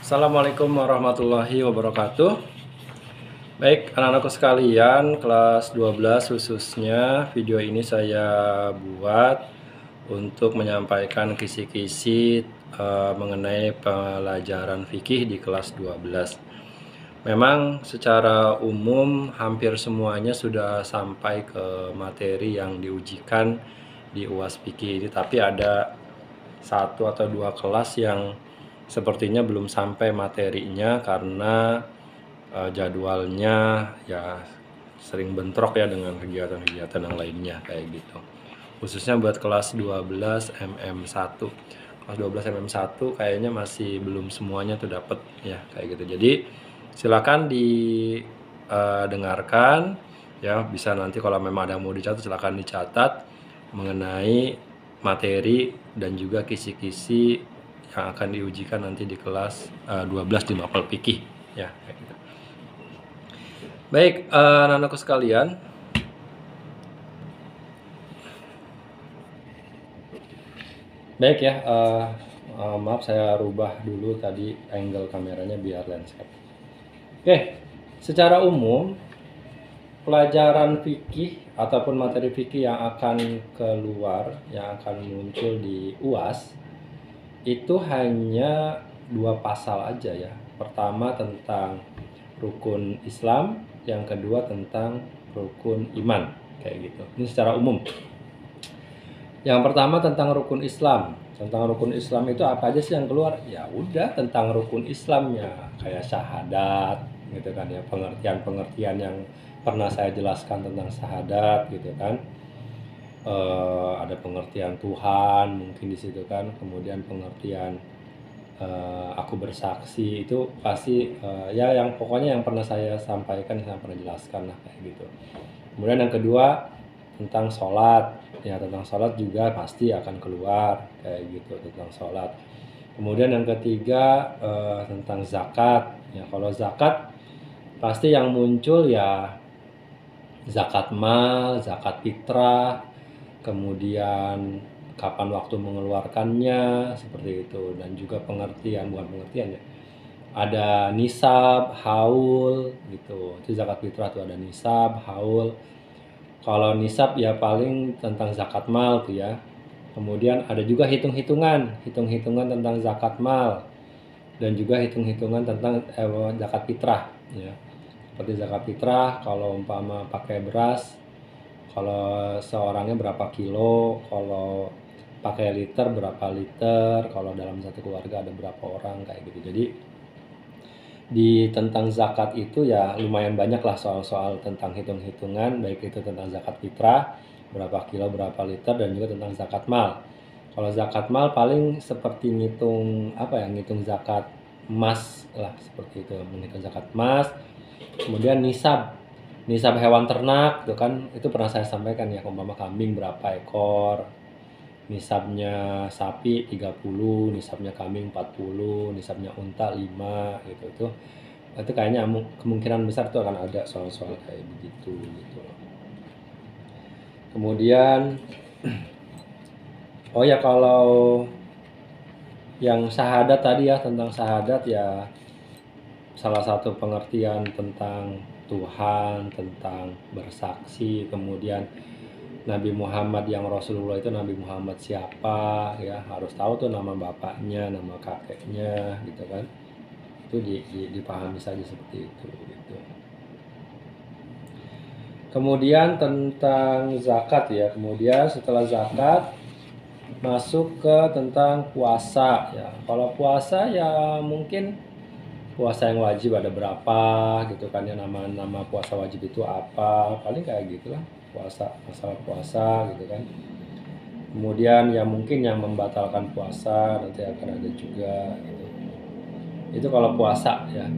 Assalamualaikum warahmatullahi wabarakatuh. Baik, anak-anakku sekalian, kelas 12 khususnya, video ini saya buat untuk menyampaikan kisi-kisi mengenai pelajaran fikih di kelas 12. Memang secara umum hampir semuanya sudah sampai ke materi yang diujikan di UAS fikih ini, tapi ada satu atau dua kelas yang sepertinya belum sampai materinya karena jadwalnya ya sering bentrok ya dengan kegiatan-kegiatan yang lainnya kayak gitu. Khususnya buat kelas 12 MM1. Kelas 12 MM1 kayaknya masih belum semuanya tuh dapet ya kayak gitu. Jadi silakan didengarkan ya, bisa nanti kalau memang ada yang mau dicatat silakan dicatat mengenai materi dan juga kisi-kisi yang akan diujikan nanti di kelas 12 di mapel fikih ya kayak gitu. Baik, anak-anakku sekalian, baik ya, maaf saya rubah dulu tadi angle kameranya biar landscape. Oke, secara umum pelajaran fikih ataupun materi fikih yang akan keluar, yang akan muncul di UAS itu hanya 2 pasal aja ya. Pertama tentang rukun Islam, yang kedua tentang rukun iman kayak gitu. Ini secara umum. Yang pertama tentang rukun Islam. Tentang rukun Islam itu apa aja sih yang keluar? Ya udah tentang rukun Islamnya, kayak syahadat gitu kan ya, pengertian-pengertian yang pernah saya jelaskan tentang syahadat gitu kan. Ada pengertian Tuhan mungkin di situ kan, kemudian pengertian aku bersaksi itu pasti ya yang pokoknya yang pernah saya sampaikan, saya pernah jelaskan lah kayak gitu. Kemudian yang kedua tentang sholat ya, tentang sholat juga pasti akan keluar kayak gitu tentang sholat. Kemudian yang ketiga tentang zakat ya. Kalau zakat pasti yang muncul ya zakat mal, zakat fitrah, kemudian kapan waktu mengeluarkannya seperti itu, dan juga pengertian, bukan pengertian ya, ada nisab, haul gitu. Itu zakat fitrah tuh ada nisab, haul. Kalau nisab ya paling tentang zakat mal tuh ya. Kemudian ada juga hitung-hitungan tentang zakat mal, dan juga hitung-hitungan tentang zakat fitrah ya. Seperti zakat fitrah kalau umpama pakai beras, kalau seorangnya berapa kilo, kalau pakai liter berapa liter, kalau dalam satu keluarga ada berapa orang kayak gitu. Jadi di tentang zakat itu ya lumayan banyak lah soal-soal tentang hitung-hitungan, baik itu tentang zakat fitrah berapa kilo berapa liter, dan juga tentang zakat mal. Kalau zakat mal paling seperti ngitung apa ya, ngitung zakat emas lah seperti itu, menghitung zakat emas. Kemudian nisab hewan ternak itu kan, itu pernah saya sampaikan ya, umpama kambing berapa ekor, nisabnya sapi 30, nisabnya kambing 40, nisabnya unta 5 gitu. Itu kayaknya kemungkinan besar tuh akan ada soal-soal kayak begitu gitu. Kemudian oh ya, kalau yang syahadat tadi ya, tentang syahadat ya salah satu pengertian tentang Tuhan, tentang bersaksi, kemudian Nabi Muhammad yang Rasulullah itu Nabi Muhammad siapa ya, harus tahu tuh nama bapaknya, nama kakeknya gitu kan. Itu dipahami saja seperti itu gitu. Kemudian tentang zakat ya. Kemudian setelah zakat masuk ke tentang puasa ya. Kalau puasa ya mungkin puasa yang wajib ada berapa gitu kan ya, nama-nama puasa wajib itu apa, paling kayak gitulah puasa, masalah puasa gitu kan. Kemudian ya mungkin yang membatalkan puasa nanti akan ada juga gitu. Itu kalau puasa ya.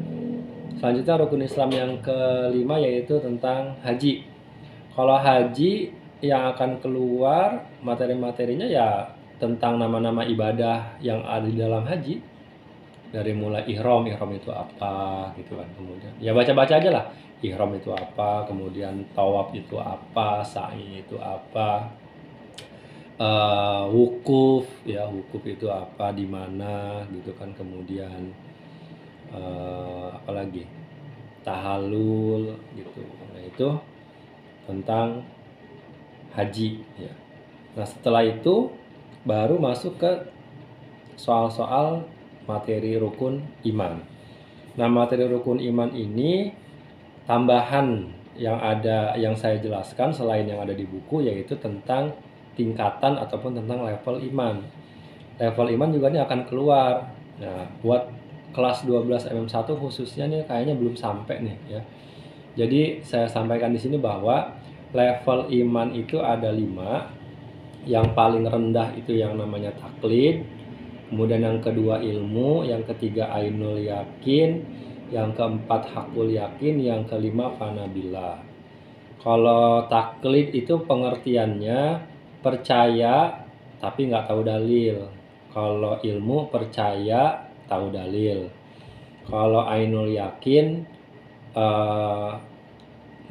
Selanjutnya rukun Islam yang kelima yaitu tentang haji. Kalau haji yang akan keluar materi-materinya ya tentang nama-nama ibadah yang ada di dalam haji, dari mulai ihram itu apa gitu kan. Kemudian ya baca-baca aja lah, ihram itu apa, kemudian tawaf itu apa, sa'i itu apa, wukuf ya, wukuf itu apa, di mana gitu kan. Kemudian apalagi tahallul gitu. Nah itu tentang haji ya. Nah setelah itu baru masuk ke soal-soal materi rukun iman. Nah materi rukun iman ini tambahan yang saya jelaskan selain yang ada di buku, yaitu tentang tingkatan ataupun tentang level iman. Level iman juga ini akan keluar. Nah buat kelas 12 MM1 khususnya nih kayaknya belum sampai nih ya. Jadi saya sampaikan di sini bahwa level iman itu ada 5. Yang paling rendah itu yang namanya taklid, kemudian yang kedua ilmu, yang ketiga ainul yakin, yang keempat hakul yakin, yang kelima fanabillah. Kalau taklid itu pengertiannya percaya tapi nggak tahu dalil. Kalau ilmu percaya tahu dalil. Kalau ainul yakin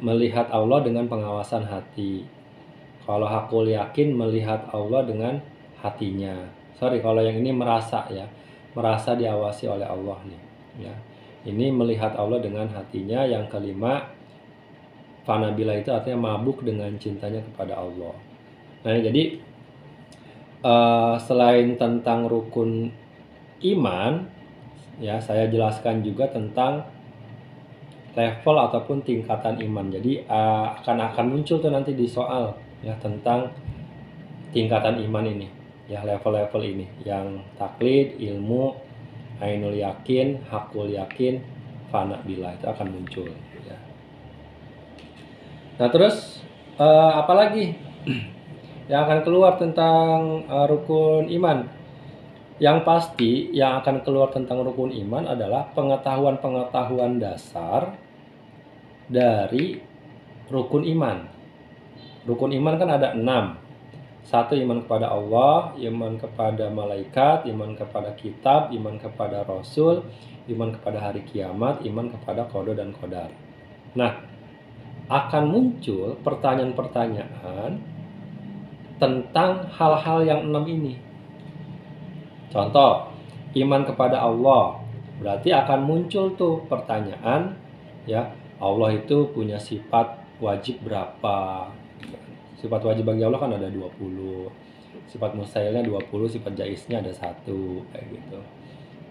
melihat Allah dengan pengawasan hati. Kalau hakul yakin melihat Allah dengan hatinya. Sorry, kalau yang ini merasa ya, merasa diawasi oleh Allah nih. Ya, ini melihat Allah dengan hatinya. Yang kelima, fanabila itu artinya mabuk dengan cintanya kepada Allah. Nah, jadi selain tentang rukun iman, ya saya jelaskan juga tentang level ataupun tingkatan iman. Jadi akan muncul tuh nanti di soal ya tentang tingkatan iman ini ya, level-level ini yang taklid, ilmu, ainul yakin, hakul yakin, fana billah itu akan muncul ya. Nah terus apalagi yang akan keluar tentang rukun iman? Yang pasti yang akan keluar tentang rukun iman adalah pengetahuan-pengetahuan dasar dari rukun iman. Rukun iman kan ada 6. 1, iman kepada Allah, iman kepada malaikat, iman kepada kitab, iman kepada rasul, iman kepada hari kiamat, iman kepada qada dan qadar. Nah, akan muncul pertanyaan-pertanyaan tentang hal-hal yang 6 ini. Contoh, iman kepada Allah, berarti akan muncul tuh pertanyaan ya, Allah itu punya sifat wajib berapa? Sifat wajib bagi Allah kan ada 20. Sifat mustahilnya 20, sifat jaiznya ada 1 kayak gitu.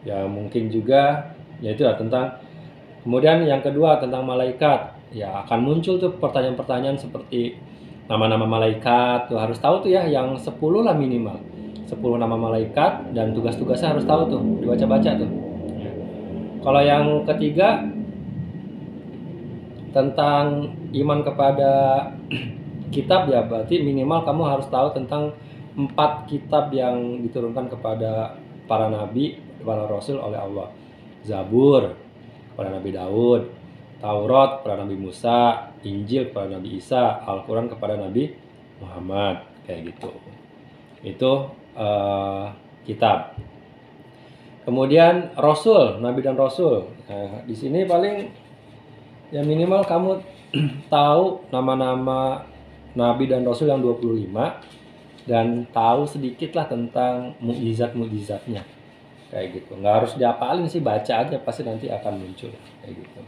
Ya mungkin juga yaitu tentang. Kemudian yang kedua tentang malaikat. Ya akan muncul tuh pertanyaan-pertanyaan seperti nama-nama malaikat tuh harus tahu tuh ya, yang 10 lah minimal. 10 nama malaikat dan tugas-tugasnya harus tahu tuh, dibaca-baca tuh. Ya. Kalau yang ketiga tentang iman kepada kitab ya, berarti minimal kamu harus tahu tentang 4 kitab yang diturunkan kepada para nabi, para rasul oleh Allah. Zabur kepada Nabi Daud, Taurat kepada Nabi Musa, Injil kepada Nabi Isa, Al-Quran kepada Nabi Muhammad, kayak gitu. Itu kitab. Kemudian rasul, nabi dan rasul. Nah, di sini paling ya minimal kamu tahu nama-nama nabi dan rasul yang 25 dan tahu sedikit lah tentang mukjizat-mukjizatnya kayak gitu. Nggak harus diapalin sih, baca aja pasti nanti akan muncul kayak gitu.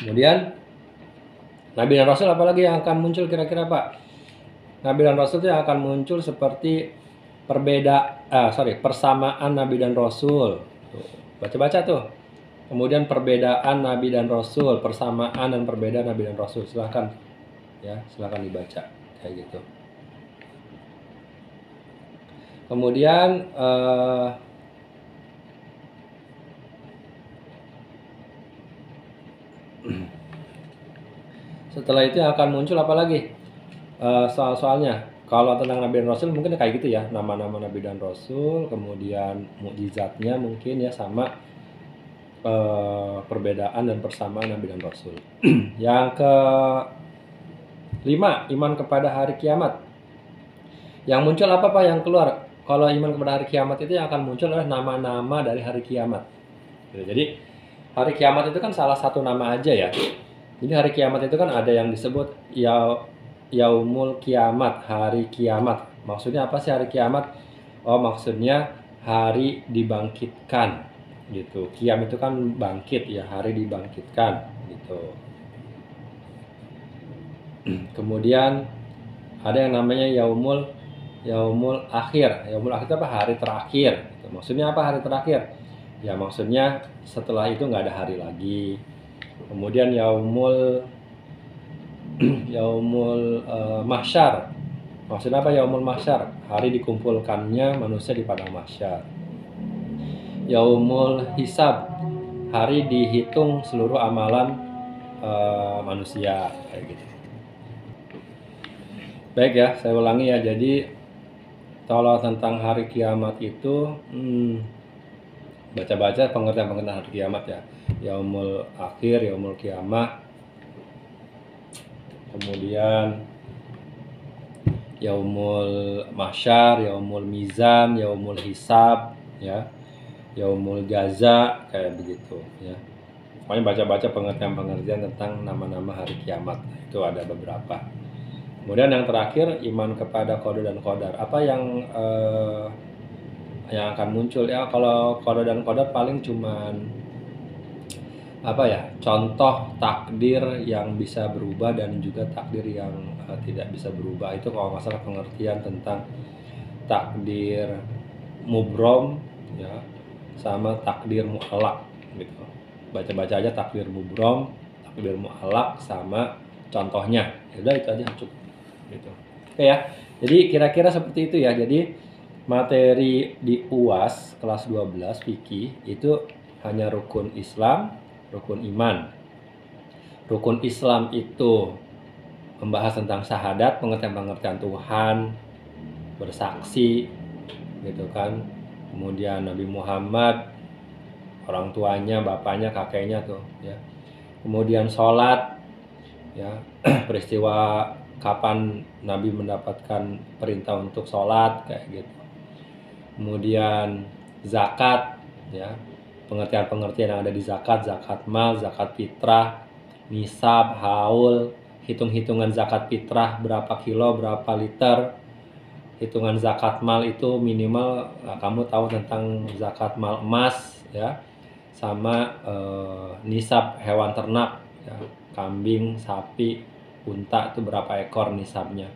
Kemudian nabi dan rasul apalagi yang akan muncul kira-kira Pak? Nabi dan rasul itu yang akan muncul seperti persamaan nabi dan rasul. Tuh, baca-baca tuh. Kemudian perbedaan nabi dan rasul, persamaan dan perbedaan nabi dan rasul. Silahkan ya, silahkan dibaca kayak gitu. Kemudian setelah itu akan muncul apa lagi soal-soalnya. Kalau tentang nabi dan rasul mungkin kayak gitu ya, nama-nama nabi dan rasul, kemudian mukjizatnya mungkin ya, sama perbedaan dan persamaan nabi dan rasul. Yang ke-5, iman kepada hari kiamat. Yang muncul apa Pak yang keluar? Kalau iman kepada hari kiamat itu yang akan muncul adalah nama-nama dari hari kiamat. Jadi hari kiamat itu kan salah satu nama aja ya. Jadi hari kiamat itu kan ada yang disebut yaumul kiamat, hari kiamat. Maksudnya apa sih hari kiamat? Oh, maksudnya hari dibangkitkan gitu. Qiyam itu kan bangkit ya, hari dibangkitkan gitu. Kemudian ada yang namanya yaumul akhir. Yaumul akhir itu apa? Hari terakhir gitu. Maksudnya apa hari terakhir? Ya maksudnya setelah itu nggak ada hari lagi. Kemudian yaumul mahsyar. Maksudnya apa yaumul mahsyar? Hari dikumpulkannya manusia di padang mahsyar. Yaumul hisab, hari dihitung seluruh amalan manusia kayak gitu. Baik ya, saya ulangi ya. Jadi kalau tentang hari kiamat itu baca-baca pengertian hari kiamat ya. Yaumul akhir, yaumul kiamah. Kemudian yaumul mahsyar, yaumul mizan, yaumul hisab ya. Yaumul jaza kayak begitu ya. Pokoknya baca-baca pengertian tentang nama-nama hari kiamat. Itu ada beberapa. Kemudian yang terakhir iman kepada qada dan qadar. Apa yang akan muncul ya? Kalau qada dan qadar paling cuman apa ya? Contoh takdir yang bisa berubah dan juga takdir yang tidak bisa berubah. Itu kalau masalah pengertian tentang takdir mubrom ya sama takdir mu'allaq gitu. Baca-baca aja takdir mubrom, takdir mu'allaq sama contohnya. Ya udah itu aja cukup gitu. Oke ya. Jadi kira-kira seperti itu ya. Jadi materi di UAS kelas 12 fikih itu hanya rukun Islam, rukun iman. Rukun Islam itu membahas tentang syahadat, pengertian Tuhan, bersaksi gitu kan. Kemudian Nabi Muhammad, orang tuanya, bapaknya, kakeknya tuh ya. Kemudian sholat ya, peristiwa kapan Nabi mendapatkan perintah untuk sholat kayak gitu. Kemudian zakat ya, pengertian yang ada di zakat mal, zakat fitrah, nisab, haul, hitung-hitungan zakat fitrah berapa kilo, berapa liter. Hitungan zakat mal itu minimal kamu tahu tentang zakat mal emas ya, sama nisab hewan ternak ya, kambing, sapi, unta itu berapa ekor nisabnya.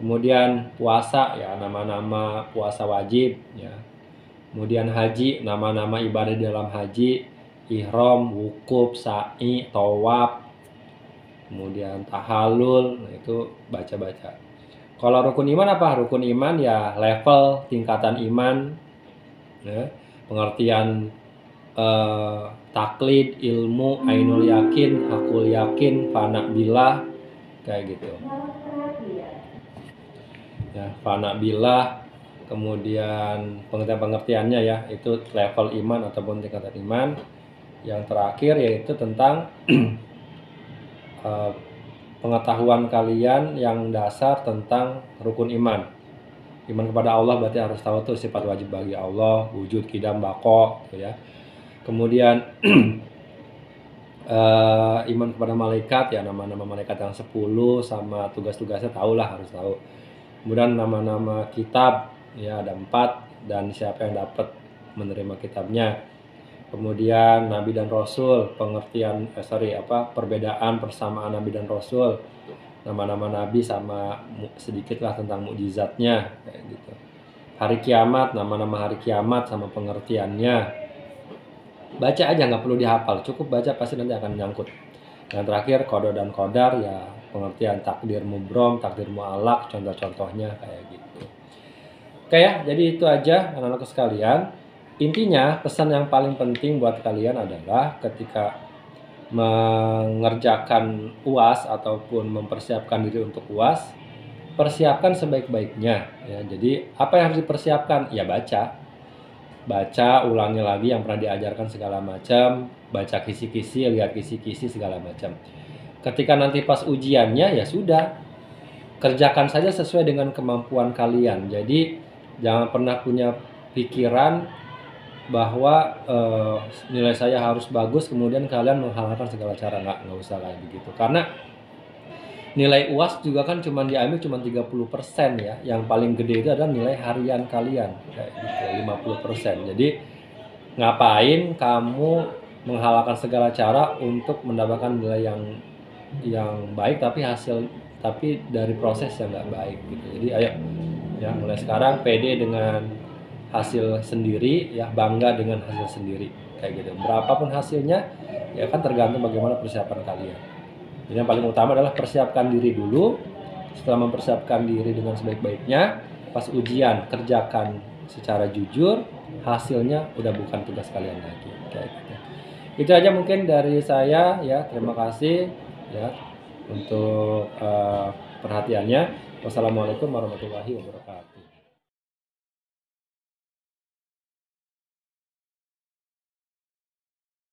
Kemudian puasa ya, nama-nama puasa wajib ya. Kemudian haji, nama-nama ibadah dalam haji, ihram, wukuf, sa'i, tawaf. Kemudian tahalul, nah itu baca-baca. Kalau rukun iman apa? Rukun iman ya level tingkatan iman ya. Pengertian taklid, ilmu, ainul yakin, hakul yakin, fana billah kayak gitu ya, fana billah. Kemudian pengertiannya ya, itu level iman ataupun tingkatan iman. Yang terakhir yaitu tentang pengetahuan kalian yang dasar tentang rukun iman. Iman kepada Allah berarti harus tahu tuh sifat wajib bagi Allah, wujud, qidam, baqo gitu ya. Kemudian iman kepada malaikat ya, nama-nama malaikat yang 10 sama tugas-tugasnya tahulah, harus tahu. Kemudian nama-nama kitab ya ada 4 dan siapa yang dapat menerima kitabnya. Kemudian Nabi dan Rasul, perbedaan persamaan Nabi dan Rasul, nama-nama Nabi sama sedikitlah tentang mukjizatnya kayak gitu. Hari kiamat, nama-nama hari kiamat sama pengertiannya. Baca aja, nggak perlu dihafal, cukup baca pasti nanti akan nyangkut. Yang terakhir qada dan qadar ya, pengertian takdir mubrom, takdir mu'allaq, contoh-contohnya kayak gitu. Oke ya, jadi itu aja anak-anakku sekalian. Intinya pesan yang paling penting buat kalian adalah ketika mengerjakan UAS ataupun mempersiapkan diri untuk UAS, persiapkan sebaik-baiknya ya. Jadi apa yang harus dipersiapkan? Ya baca, ulangi lagi yang pernah diajarkan segala macam, baca kisi-kisi, lihat kisi-kisi segala macam. Ketika nanti pas ujiannya ya sudah, kerjakan saja sesuai dengan kemampuan kalian. Jadi jangan pernah punya pikiran bahwa nilai saya harus bagus kemudian kalian menghalalkan segala cara, nggak usah kayak begitu. Karena nilai UAS juga kan cuma diambil cuma 30% ya. Yang paling gede itu adalah nilai harian kalian kayak gitu 50%. Jadi ngapain kamu menghalalkan segala cara untuk mendapatkan nilai yang baik tapi dari proses yang nggak baik gitu. Jadi ayo ya mulai sekarang pede dengan hasil sendiri ya, bangga dengan hasil sendiri kayak gitu. Berapapun hasilnya ya kan tergantung bagaimana persiapan kalian. Jadi yang paling utama adalah persiapkan diri dulu. Setelah mempersiapkan diri dengan sebaik-baiknya, pas ujian kerjakan secara jujur, hasilnya udah bukan tugas kalian lagi kayak gitu. Itu aja mungkin dari saya ya. Terima kasih ya untuk perhatiannya. Wassalamualaikum warahmatullahi wabarakatuh.